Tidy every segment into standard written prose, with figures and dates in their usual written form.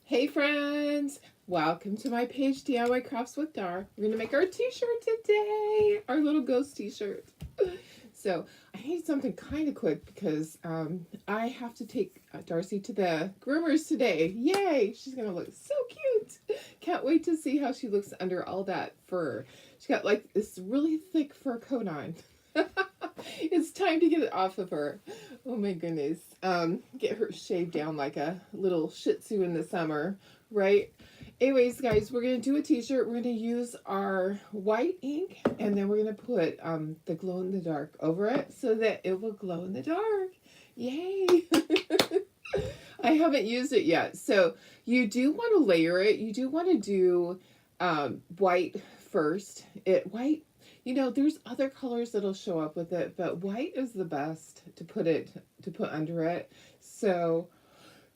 Hey friends, welcome to my page DIY Crafts with Dar. We're gonna make our t-shirt today, our little ghost t-shirt. So I need something kind of quick because I have to take Darcy to the groomers today. Yay! She's gonna look so cute. Can't wait to see how she looks under all that fur. She's got like this really thick fur coat on. It's time to get it off of her. Oh my goodness. Get her shaved down like a little Shih Tzu in the summer, right? Anyways, guys, we're gonna do a t-shirt. We're gonna use our white ink, and then we're gonna put the glow in the dark over it so that it will glow in the dark. Yay! I haven't used it yet, so you do want to layer it. You do want to do white first. White. There's other colors that'll show up with it, but white is the best to put under it. So,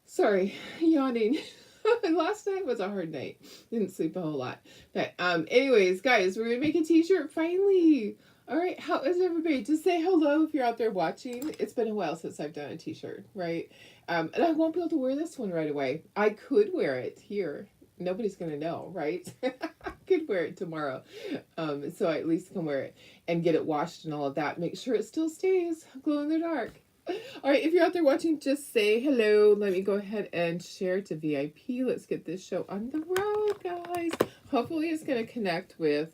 sorry, yawning. Last night was a hard night. Didn't sleep a whole lot. But anyways, guys, we're gonna make a t-shirt finally. All right, how is everybody? Just say hello if you're out there watching. It's been a while since I've done a t-shirt, right? And I won't be able to wear this one right away. I could wear it here. Nobody's gonna know, right? I could wear it tomorrow, so I at least can wear it and get it washed and all of that. Make sure it still stays glow in the dark. All right, if you're out there watching, just say hello. Let me go ahead and share to VIP. Let's get this show on the road, guys. Hopefully, it's going to connect with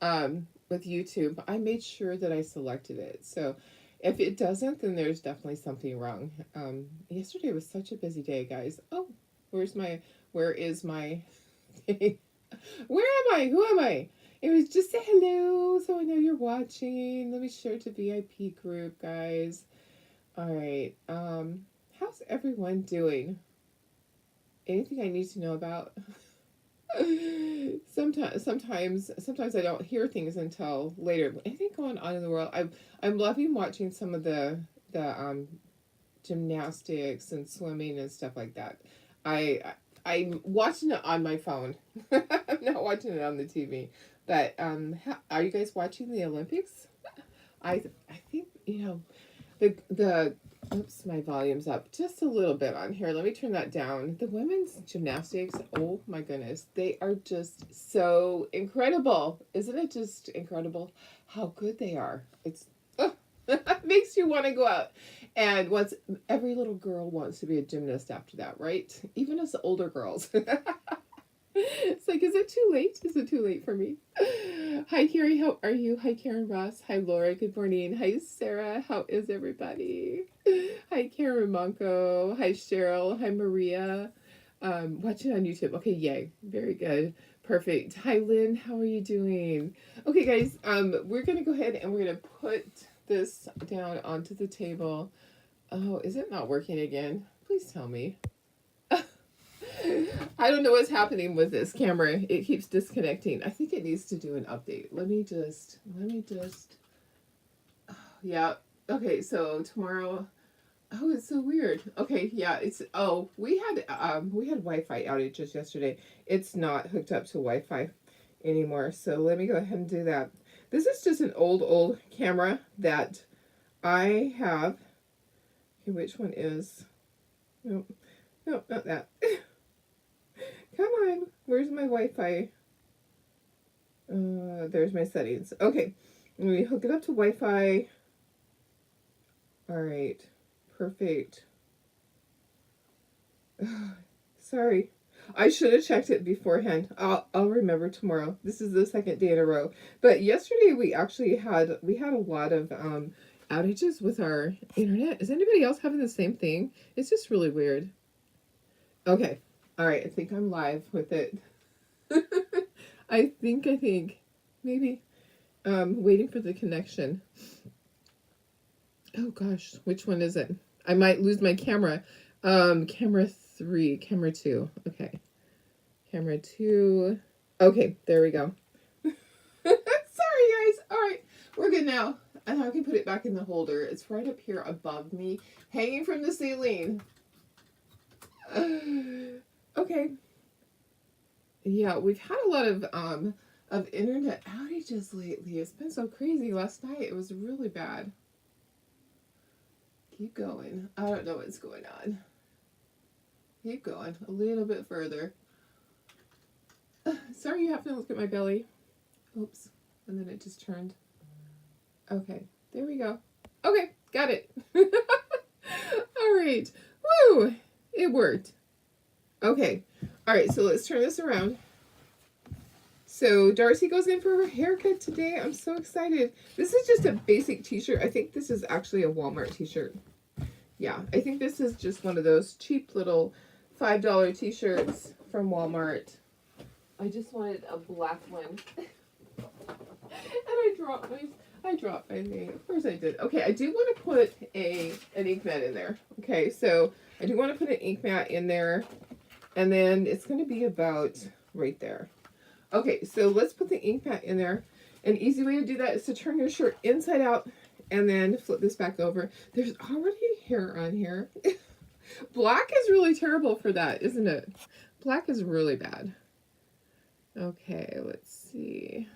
YouTube. I made sure that I selected it. So if it doesn't, then there's definitely something wrong. Yesterday was such a busy day, guys. Oh, where is my where am I? Who am I? It was just say hello so I know you're watching. Let me share to VIP group, guys. All right. How's everyone doing? Anything I need to know about? Sometimes I don't hear things until later. Anything going on in the world? I'm loving watching some of the gymnastics and swimming and stuff like that. I'm watching it on my phone. I'm not watching it on the TV. But are you guys watching the Olympics? I think the oops, my volume's up just a little bit on here. Let me turn that down. The women's gymnastics, oh my goodness, they are just so incredible. Isn't it just incredible how good they are? It's it makes you want to go out. And every little girl wants to be a gymnast after that, right? Even us older girls. It's like, is it too late? Is it too late for me? Hi, Carrie. How are you? Hi, Karen Ross. Hi, Laura. Good morning. Hi, Sarah. How is everybody? Hi, Karen Monko. Hi, Cheryl. Hi, Maria. Watching on YouTube. Okay, yay. Very good. Perfect. Hi, Lynn. How are you doing? Okay, guys. We're gonna go ahead and we're gonna put this down onto the table. Oh, is it not working again? Please tell me. I don't know what's happening with this camera. It keeps disconnecting. I think it needs to do an update. Let me just, yeah. Okay, so tomorrow, oh, it's so weird. Okay, yeah, we had Wi-Fi outages yesterday. It's not hooked up to Wi-Fi anymore. So let me go ahead and do that. This is just an old camera that I have. Okay, which one is? No, no, not that. Come on, where's my Wi-Fi? There's my settings. Okay, let me hook it up to Wi-Fi. All right, perfect. Sorry, I should have checked it beforehand. I'll remember tomorrow. This is the second day in a row. But yesterday we actually had a lot of outages with our internet. Is anybody else having the same thing? It's just really weird. Okay. All right, I think I'm live with it. I think, maybe, waiting for the connection. Oh gosh, which one is it? I might lose my camera. Camera 3, camera 2. Okay. Camera 2. Okay, there we go. Sorry, guys. All right, we're good now. And I can put it back in the holder. It's right up here above me, hanging from the ceiling. Okay. Yeah, we've had a lot of internet outages lately. It's been so crazy. Last night it was really bad. Keep going. I don't know what's going on. Keep going. A little bit further. Sorry you have to look at my belly. Oops. And then it just turned. Okay. There we go. Okay. Got it. All right. Woo! It worked. Okay. All right. So let's turn this around. So Darcy goes in for her haircut today. I'm so excited. This is just a basic t-shirt. I think this is actually a Walmart t-shirt. Yeah, I think this is just one of those cheap little $5 t-shirts from Walmart. I just wanted a black one. And I dropped my thing. Of course I did. Okay, I do want to put an ink mat in there. Okay, so I do want to put an ink mat in there. And then it's going to be about right there. Okay, so let's put the ink mat in there. An easy way to do that is to turn your shirt inside out and then flip this back over. There's already hair on here. Black is really terrible for that, isn't it? Black is really bad. Okay, let's see.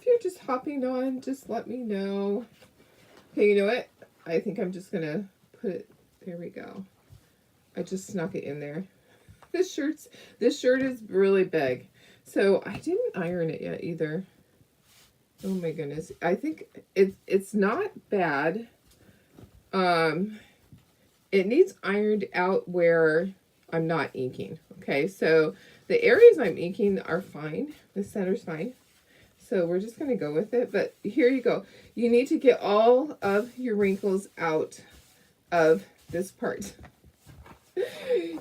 If you're just hopping on, just let me know. Okay, you know what? I think I'm just gonna put it, there we go. I just snuck it in there. This shirt is really big. So I didn't iron it yet either. Oh my goodness. I think it's not bad. It needs ironed out where I'm not inking. Okay, so the areas I'm inking are fine. The center's fine. So we're just going to go with it. But here you go. You need to get all of your wrinkles out of this part.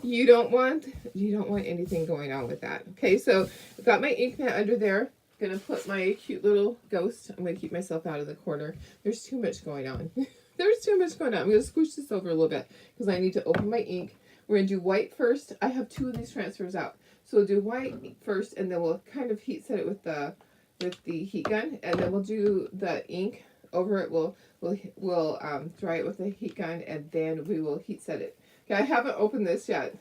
You don't want anything going on with that. Okay, so I've got my ink mat under there. I'm gonna put my cute little ghost. I'm gonna keep myself out of the corner. There's too much going on. There's too much going on. I'm gonna squish this over a little bit because I need to open my ink. We're gonna do white first. I have 2 of these transfers out. So we'll do white first and then we'll kind of heat set it with the heat gun, and then we'll do the ink over it. We'll dry it with the heat gun, and then we will heat set it. Okay, I haven't opened this yet.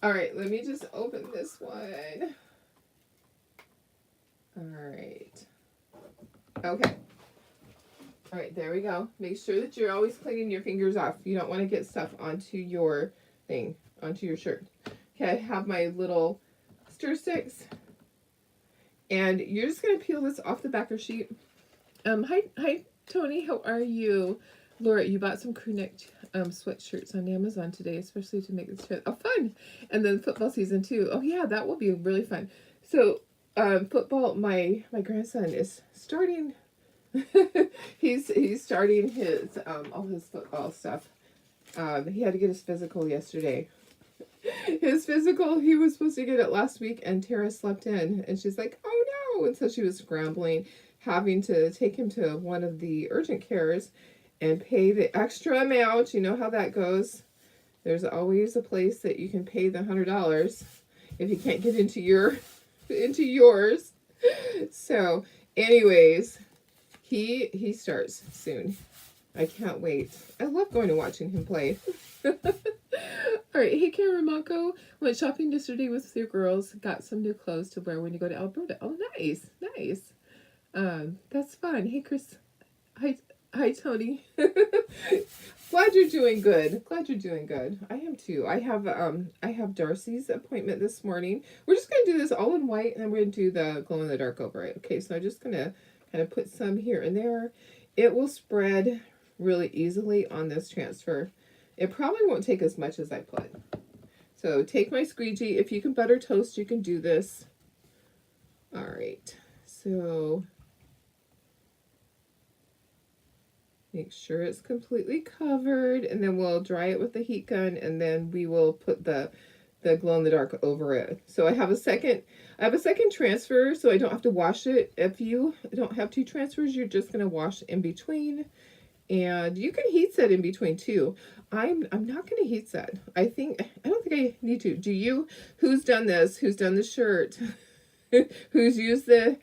All right, let me just open this one. All right. Okay. All right, there we go. Make sure that you're always cleaning your fingers off. You don't want to get stuff onto your thing, onto your shirt. Okay, I have my little stir sticks. And you're just going to peel this off the backer sheet. Hi, Tony. How are you? Laura, you bought some crew neck sweatshirts on Amazon today, especially to make this fit. Oh, fun. And then football season, too. Oh, yeah, that will be really fun. So, football, my grandson is starting. he's starting his, all his football stuff. He had to get his physical yesterday. His physical, he was supposed to get it last week, and Tara slept in, and she's like, oh no, and so she was scrambling, having to take him to one of the urgent cares and pay the extra amount. You know how that goes. There's always a place that you can pay the $100 if you can't get into yours. So anyways, he starts soon. I can't wait. I love going and watching him play. All right, hey Karen Mako, went shopping yesterday with your girls. Got some new clothes to wear when you go to Alberta. Oh, nice, nice. That's fun. Hey Chris, hi Tony. Glad you're doing good. Glad you're doing good. I am too. I have Darcy's appointment this morning. We're just gonna do this all in white, and then we're gonna do the glow in the dark over it. Okay, so I'm just gonna kind of put some here and there. It will spread really easily on this transfer. It probably won't take as much as I put. So take my squeegee. If you can butter toast, you can do this. All right. So make sure it's completely covered, and then we'll dry it with the heat gun, and then we will put the glow in the dark over it. So I have a second transfer, so I don't have to wash it. If you don't have 2 transfers, you're just gonna wash in between. And you can heat set in between too. I'm not going to heat set. I don't think I need to. Do you? Who's done this? Who's done the shirt? Who's used the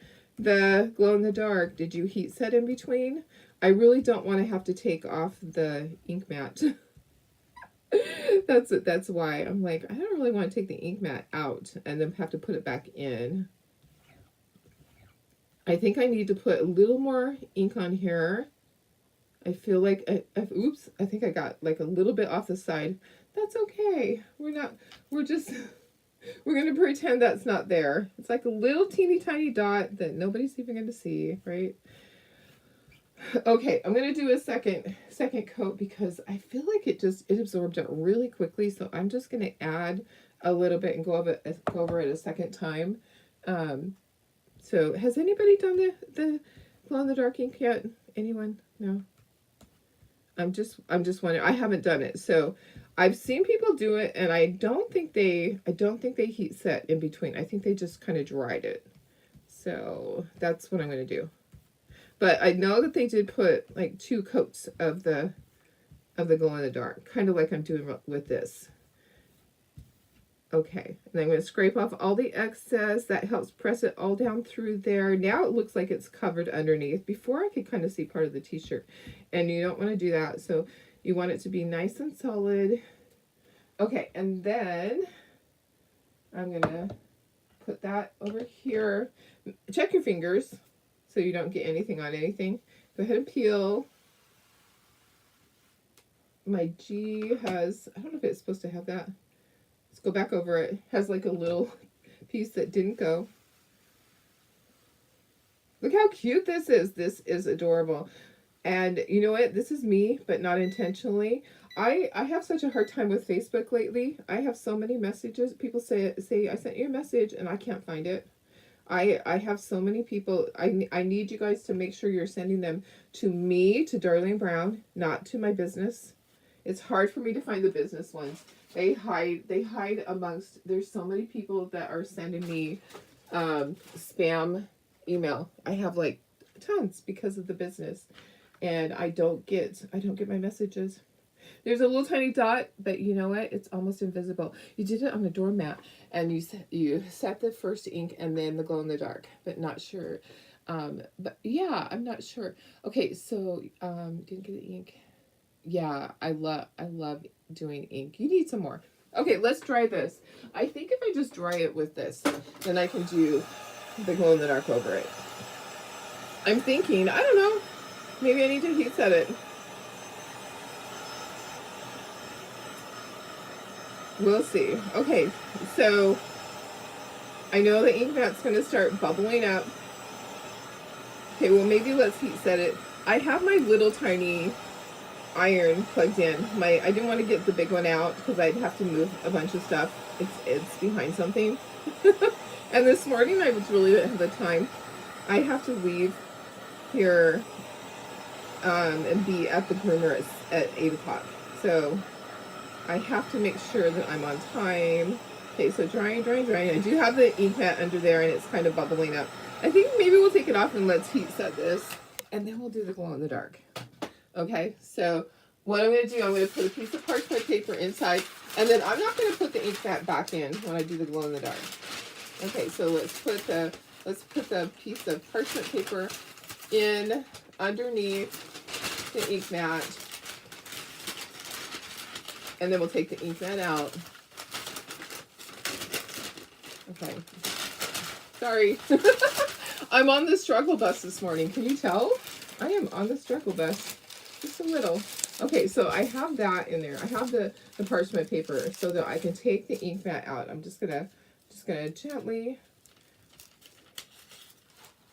glow in the dark? Did you heat set in between? I really don't want to have to take off the ink mat. That's why I'm like, I don't really want to take the ink mat out and then have to put it back in. I think I need to put a little more ink on here. I feel like, oops, I think I got like a little bit off the side. That's okay. We're just, we're going to pretend that's not there. It's like a little teeny tiny dot that nobody's even going to see, right? Okay, I'm going to do a second coat because I feel like it absorbed it really quickly. So I'm just going to add a little bit and go over it a second time. So has anybody done the glow in the dark ink yet? Anyone? No. I'm just wondering. I haven't done it. So I've seen people do it, and I don't think they heat set in between. I think they just kind of dried it. So that's what I'm going to do. But I know that they did put like 2 coats of the glow in the dark, kind of like I'm doing with this. Okay, and I'm going to scrape off all the excess. That helps press it all down through there. Now it looks like it's covered underneath. Before I could kind of see part of the t-shirt, and you don't want to do that. So you want it to be nice and solid. Okay, and then I'm going to put that over here. Check your fingers so you don't get anything on anything. Go ahead and peel. My G has, I don't know if it's supposed to have that. Let's go back over it. It has like a little piece that didn't go. Look how cute this is. This is adorable. And you know what? This is me, but not intentionally. I have such a hard time with Facebook lately. I have so many messages. People say I sent you a message and I can't find it. I have so many people. I need you guys to make sure you're sending them to me, to Darlene Brown, not to my business. It's hard for me to find the business ones. They hide amongst, there's so many people that are sending me spam email. I have like tons because of the business, and I don't get my messages. There's a little tiny dot, but you know what? It's almost invisible. You did it on the doormat, and you set the first ink and then the glow in the dark, but not sure. But yeah, I'm not sure. Okay, so didn't get the ink. Yeah, I love doing ink. You need some more. Okay, let's dry this. I think if I just dry it with this, then I can do the glow in the dark over it. I'm thinking, I don't know, maybe I need to heat set it. We'll see. Okay, so I know the ink mat's going to start bubbling up. Okay, well maybe let's heat set it. I have my little tiny iron plugged in. I didn't want to get the big one out because I'd have to move a bunch of stuff. It's behind something. And this morning I really didn't have the time. I have to leave here and be at the groomer at 8 o'clock. So I have to make sure that I'm on time. Okay, so drying. I do have the ink mat under there and it's kind of bubbling up. I think maybe we'll take it off and let's heat set this. And then we'll do the glow in the dark. Okay, so what I'm going to do, I'm going to put a piece of parchment paper inside, and then I'm not going to put the ink mat back in when I do the glow in the dark. Okay, so let's put the piece of parchment paper in underneath the ink mat, and then we'll take the ink mat out. Okay, sorry. I'm on the struggle bus this morning. Can you tell? I am on the struggle bus. Just a little. Okay, so I have that in there. I have the parchment paper so that I can take the ink mat out. I'm just gonna gently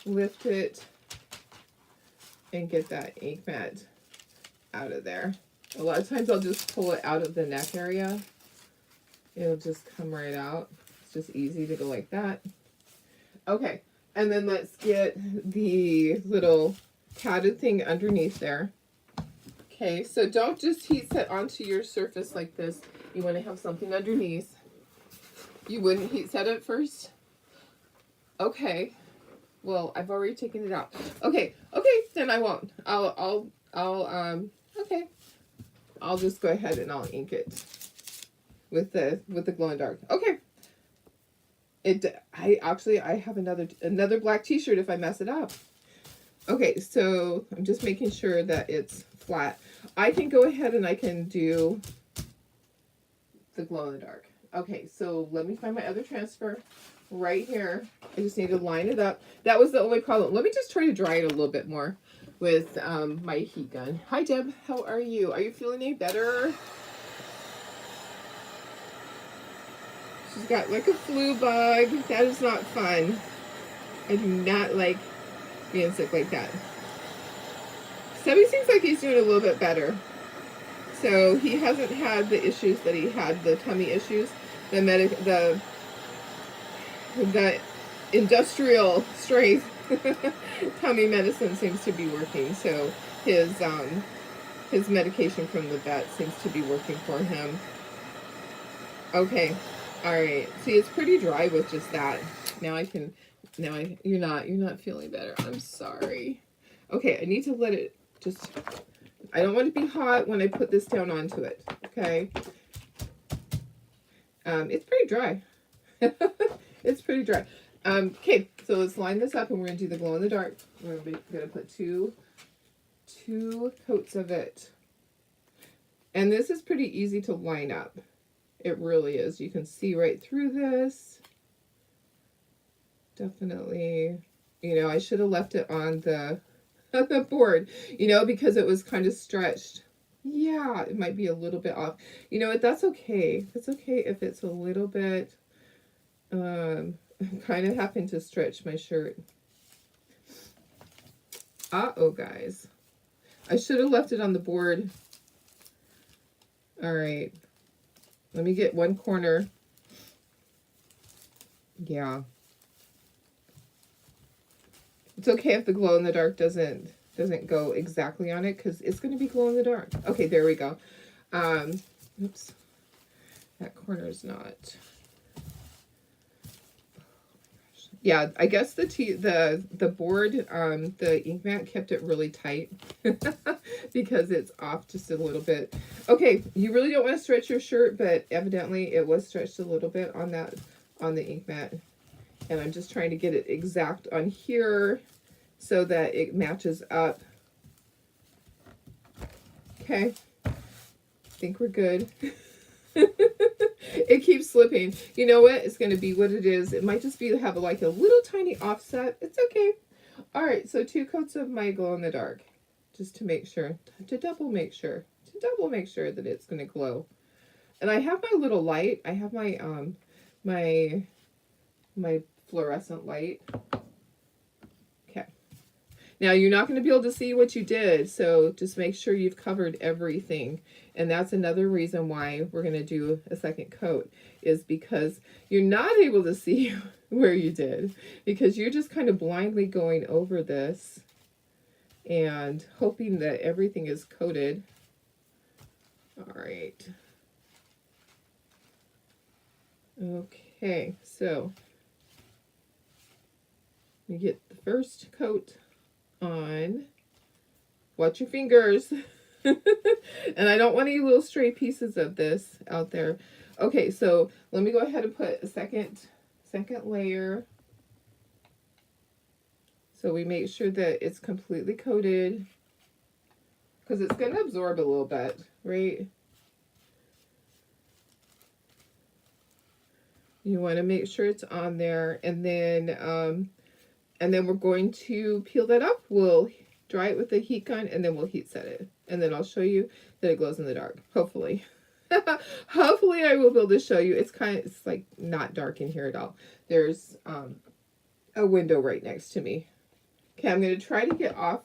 lift it and get that ink mat out of there. A lot of times I'll just pull it out of the neck area. It'll just come right out. It's just easy to go like that. Okay, and then let's get the little padded thing underneath there. Okay, so don't just heat set onto your surface like this. You want to have something underneath. You wouldn't heat set it first? Okay. Well, I've already taken it out. Okay, then I won't. Okay. I'll just go ahead and I'll ink it with the glow in dark. Okay. I have another black t-shirt if I mess it up. Okay, so I'm just making sure that it's flat. I can go ahead and I can do the glow in the dark. Okay, so let me find my other transfer right here. I just need to line it up. That was the only problem. Let me just try to dry it a little bit more. with my heat gun. Hi Deb, how are you? Are you feeling any better? She's got like a flu bug. That is not fun. I do not like being sick like that. Stubby seems like he's doing a little bit better. So he hasn't had the issues that he had, the tummy issues. The industrial strength tummy medicine seems to be working. So his medication from the vet seems to be working for him. Okay. All right. See, it's pretty dry with just that. You're not feeling better. I'm sorry. Okay, I need to let it just, I don't want it to be hot when I put this down onto it. Okay. It's pretty dry. It's pretty dry. Okay, so let's line this up and we're gonna do the glow in the dark. We're gonna put two coats of it. And this is pretty easy to line up. It really is. You can see right through this. Definitely, you know, I should have left it on the board, you know, because it was kind of stretched. Yeah, it might be a little bit off. You know what? That's okay. That's okay if it's a little bit, I'm kind of having to stretch my shirt. Uh-oh, guys. I should have left it on the board. All right. Let me get one corner. Yeah. It's okay if the glow in the dark doesn't go exactly on it because it's going to be glow in the dark. Okay, there we go. Oops. That corner is not. Yeah, I guess the board, the ink mat kept it really tight because it's off just a little bit. Okay, you really don't want to stretch your shirt, but evidently it was stretched a little bit on the ink mat. And I'm just trying to get it exact on here so that it matches up. Okay, I think we're good. It keeps slipping. You know what? It's going to be what it is. It might just be to have like a little tiny offset. It's okay. All right, so 2 coats of my glow in the dark, just to make sure, to double make sure that it's going to glow. And I have my little light. I have my my fluorescent light. Okay. Now you're not going to be able to see what you did, so just make sure you've covered everything. And that's another reason why we're going to do a second coat, is because you're not able to see where you did, because you're just kind of blindly going over this and hoping that everything is coated. All right. Okay, so you get the first coat on. Watch your fingers. And I don't want any little stray pieces of this out there. Okay, so let me go ahead and put a second layer. So we make sure that it's completely coated, because it's going to absorb a little bit, right? You want to make sure it's on there, and then we're going to peel that up. We'll dry it with the heat gun, and then we'll heat set it. And then I'll show you that it glows in the dark, hopefully. Hopefully I will be able to show you. It's like not dark in here at all. There's a window right next to me. Okay, I'm going to try to get off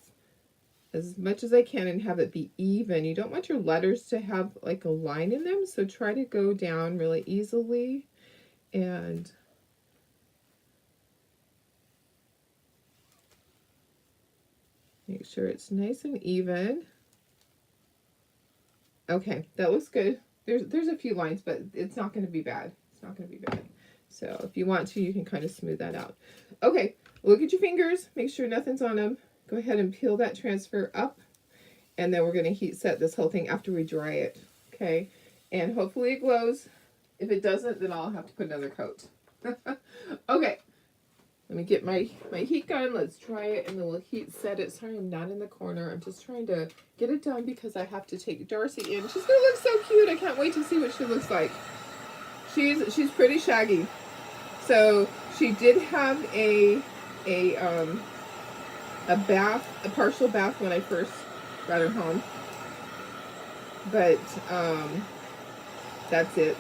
as much as I can and have it be even. You don't want your letters to have like a line in them, so try to go down really easily and make sure it's nice and even. Okay, that looks good. There's a few lines, but it's not going to be bad. It's not going to be bad. So if you want to, you can kind of smooth that out. Okay, look at your fingers. Make sure nothing's on them. Go ahead and peel that transfer up. And then we're going to heat set this whole thing after we dry it. Okay, and hopefully it glows. If it doesn't, then I'll have to put another coat. Okay, let me get my heat gun. Let's try it, and then we'll heat set it. Sorry, I'm not in the corner. I'm just trying to get it done because I have to take Darcy in. She's gonna look so cute. I can't wait to see what she looks like. She's pretty shaggy. So she did have a a partial bath when I first got her home. But that's it.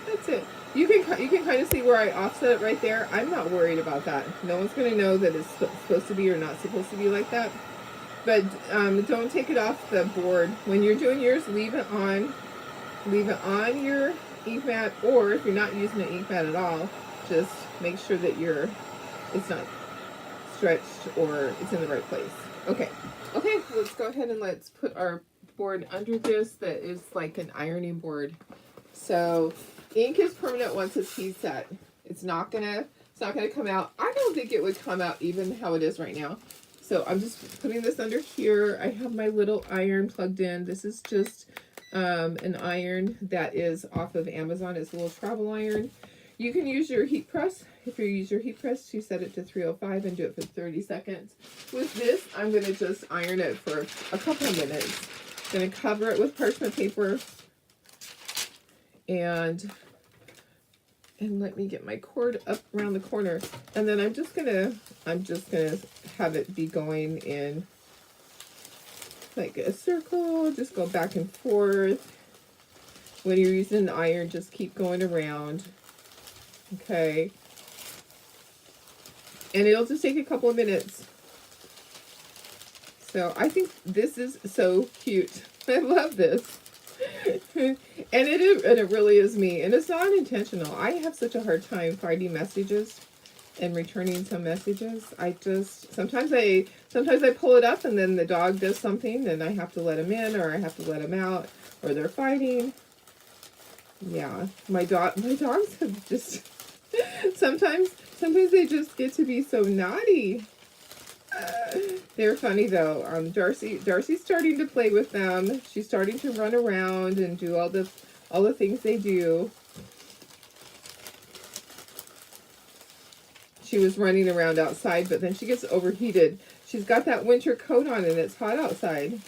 That's it. You can kind of see where I offset it right there. I'm not worried about that. No one's going to know that it's supposed to be or not supposed to be like that. But don't take it off the board. When you're doing yours, leave it on. Leave it on your ink mat, or if you're not using an ink mat at all, just make sure that it's not stretched or it's in the right place. Okay. Okay, let's go ahead and let's put our board under this that is like an ironing board. So ink is permanent once it's heat set. It's not gonna come out. I don't think it would come out even how it is right now. So I'm just putting this under here. I have my little iron plugged in. This is just an iron that is off of Amazon. It's a little travel iron. You can use your heat press. If you use your heat press, you set it to 305 and do it for 30 seconds. With this, I'm going to just iron it for a couple of minutes. I'm going to cover it with parchment paper. And let me get my cord up around the corner. And then I'm just gonna have it be going in like a circle. Just go back and forth. When you're using an iron, just keep going around. Okay. And it'll just take a couple of minutes. So I think this is so cute. I love this. and it really is me. And it's not intentional. I have such a hard time finding messages and returning some messages. Sometimes I pull it up and then the dog does something and I have to let him in or I have to let him out or they're fighting. Yeah, my dogs have just sometimes they just get to be so naughty. They're funny though. Darcy's starting to play with them. She's starting to run around and do all the things they do. She was running around outside, but then she gets overheated. She's got that winter coat on and it's hot outside.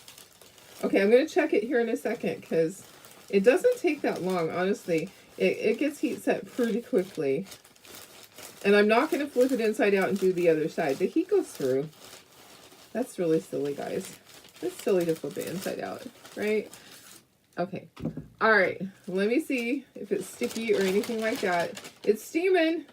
Okay, I'm going to check it here in a second because it doesn't take that long, honestly. It gets heat set pretty quickly. And I'm not going to flip it inside out and do the other side. The heat goes through. That's really silly, guys. It's silly to flip it inside out, right? Okay. All right. Let me see if it's sticky or anything like that. It's steaming.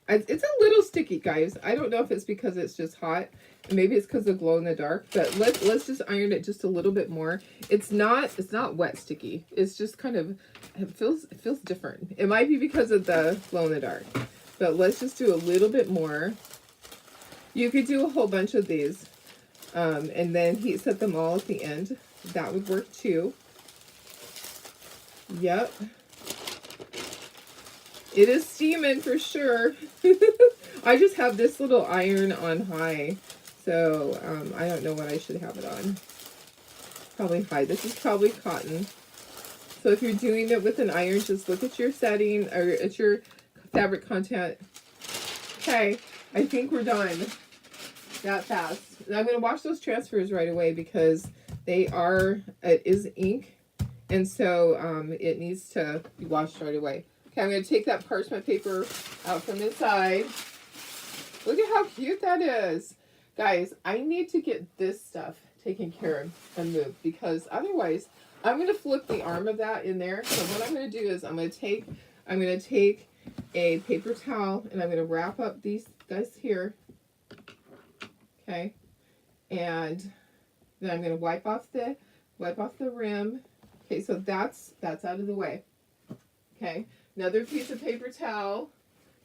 It's a little sticky, guys. I don't know if it's because it's just hot. Maybe it's because of glow in the dark. But let's just iron it just a little bit more. It's not wet sticky. It's just kind of it feels different. It might be because of the glow in the dark. But let's just do a little bit more. You could do a whole bunch of these. And then heat set them all at the end. That would work too. Yep. It is steaming for sure. I just have this little iron on high. So, I don't know what I should have it on. Probably high. This is probably cotton. So if you're doing it with an iron, just look at your setting or at your fabric content. Okay, I think we're done. That fast. And I'm going to wash those transfers right away because it is ink. And so it needs to be washed right away. Okay, I'm going to take that parchment paper out from inside. Look at how cute that is. Guys, I need to get this stuff taken care of and moved because otherwise I'm going to flip the arm of that in there. So what I'm going to do is I'm going to take a paper towel and I'm going to wrap up these guys here. Okay. And then I'm going to wipe off the rim. Okay, so that's out of the way. Okay. Another piece of paper towel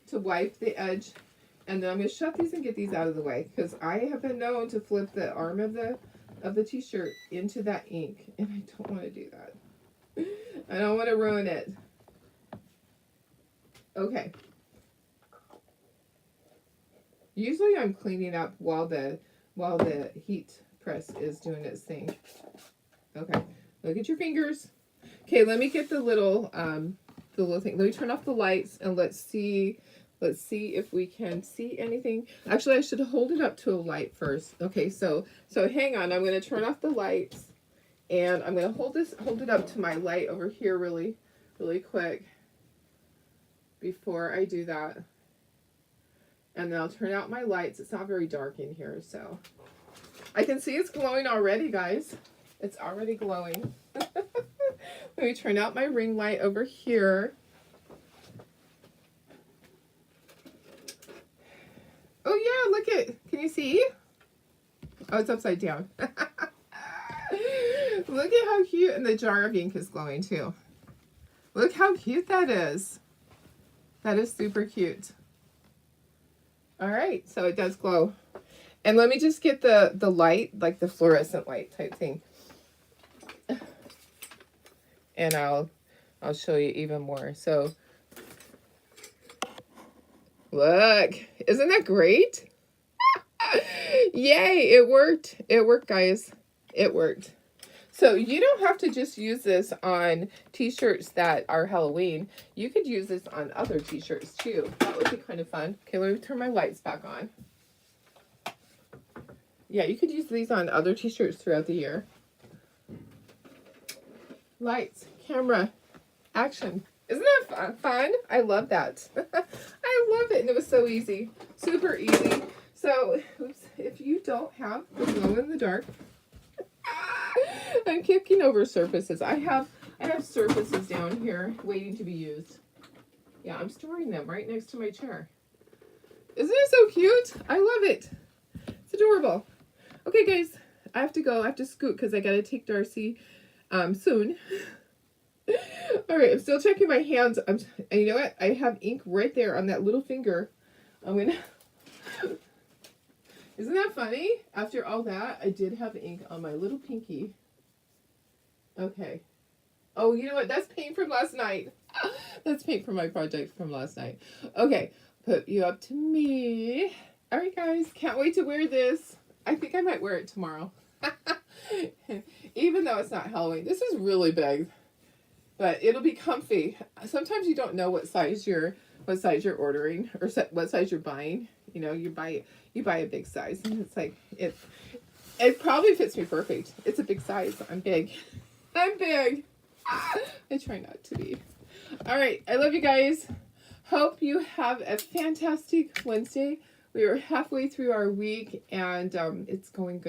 to wipe the edge. And then I'm going to shut these and get these out of the way because I have been known to flip the arm of the t-shirt into that ink and I don't want to do that. I don't want to ruin it. Okay. Usually I'm cleaning up while the heat press is doing its thing. Okay. Look at your fingers. Okay, let me get the little thing. Let me turn off the lights and let's see if we can see anything. Actually, I should hold it up to a light first. Okay, so hang on. I'm going to turn off the lights and I'm going to hold it up to my light over here really, really quick before I do that. And then I'll turn out my lights. It's not very dark in here, so. I can see it's glowing already, guys. It's already glowing. Let me turn out my ring light over here. Oh yeah, look at, can you see? Oh, it's upside down. Look at how cute, and the jar of ink is glowing too. Look how cute that is. That is super cute. All right, so it does glow. And let me just get the light, like the fluorescent light type thing. And I'll show you even more. So look, isn't that great? Yay, it worked. It worked, guys. It worked. So you don't have to just use this on t-shirts that are Halloween. You could use this on other t-shirts too. That would be kind of fun. Okay, let me turn my lights back on. Yeah, you could use these on other t-shirts throughout the year. Lights, camera, action. Isn't that fun? I love that. I love it. And it was so easy. Super easy. So, oops, if you don't have the glow in the dark, I'm kicking over surfaces. I have surfaces down here waiting to be used. Yeah, I'm storing them right next to my chair. Isn't it so cute? I love it. It's adorable. Okay, guys, I have to go. I have to scoot because I got to take Darcy soon. All right, I'm still checking my hands. And you know what? I have ink right there on that little finger. I'm going to... Isn't that funny? After all that, I did have ink on my little pinky. Okay. Oh, you know what? That's paint from last night. That's paint from my project from last night. Okay, put you up to me. All right, guys. Can't wait to wear this. I think I might wear it tomorrow. Even though it's not Halloween. This is really big. But it'll be comfy. Sometimes you don't know what size you're ordering or what size you're buying. You know, you buy a big size, and it's like it probably fits me perfect. It's a big size. I'm big. I'm big. I try not to be. All right, I love you guys. Hope you have a fantastic Wednesday. We are halfway through our week, and it's going good.